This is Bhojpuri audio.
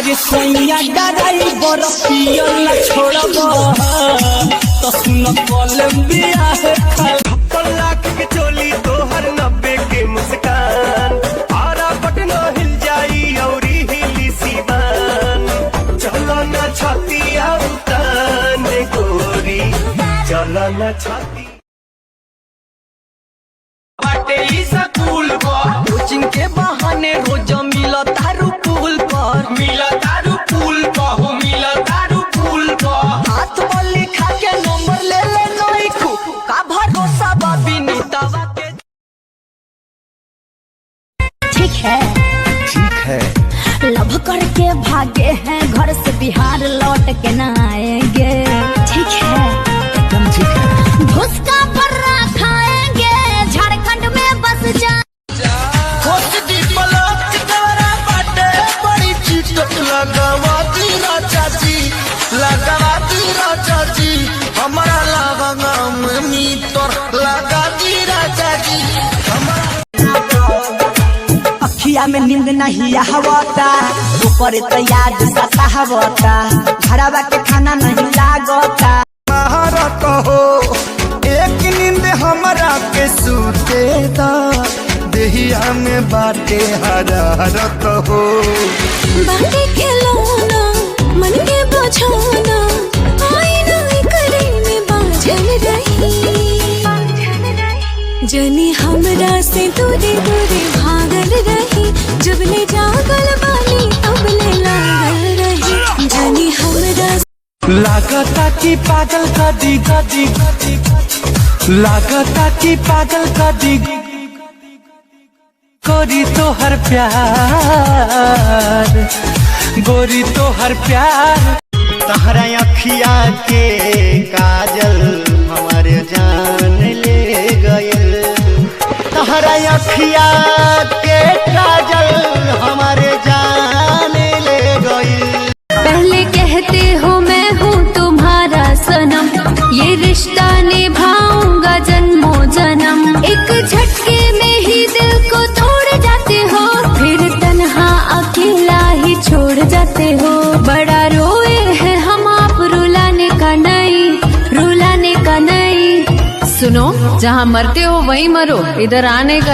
अरे सैया ड्राइवर पियल छोड़ब तो सुन कोलंबिया है 56 लाख के चोली तोहर 90 के मुस्कान आरा पटना हिल जाई औरी हिली सीवान चलो ना छाती उतान गोरी चलो ना छाती कोचिंग के बहाने रोज मिला तारू पुल पर हाथ में लिखा के नंबर ले ले नई खू का भरोसा बाबी नीतावा के। ठीक है लव करके भागे हैं घर से बिहार लौट के न आएंगे। ठीक है एकदम ठीक है। घुस का पर्रा खाएंगे झारखंड में बस जा हमारा लगा अखिया में नींद नहीं आवता ऊपर तो याद सतावता घरवा के खाना नहीं लागता महारत हो एक नींद हमरा के सूते दा देहिया में बाटे हरारत हो बातें खिलौना मन के बुझाना आईना करे में बाझल रही जनी हमरा से दूरी दूरी भागल रही जब ले जागल बानी अब ले लागल रही जनी हमरा लागता की पागल कदी कदी लागता की पागल कदी गोरी तो हर प्यार गोरी तो हर प्यार तहरा अखिया के काजल हमारे जान ले गए तहरा अखिया के काजल हमारे जान ले गए। पहले कहते हो मैं हूँ तुम्हारा सनम ये रिश्ता निभाऊंगा जन्मों जन्म एक झटके में ही दिल को तोड़ जाते हो फिर तन्हा अकेला ही छोड़ जाते हो बड़ा रोए हैं हम आप रुलाने का नहीं सुनो जहाँ मरते हो वहीं मरो इधर आने का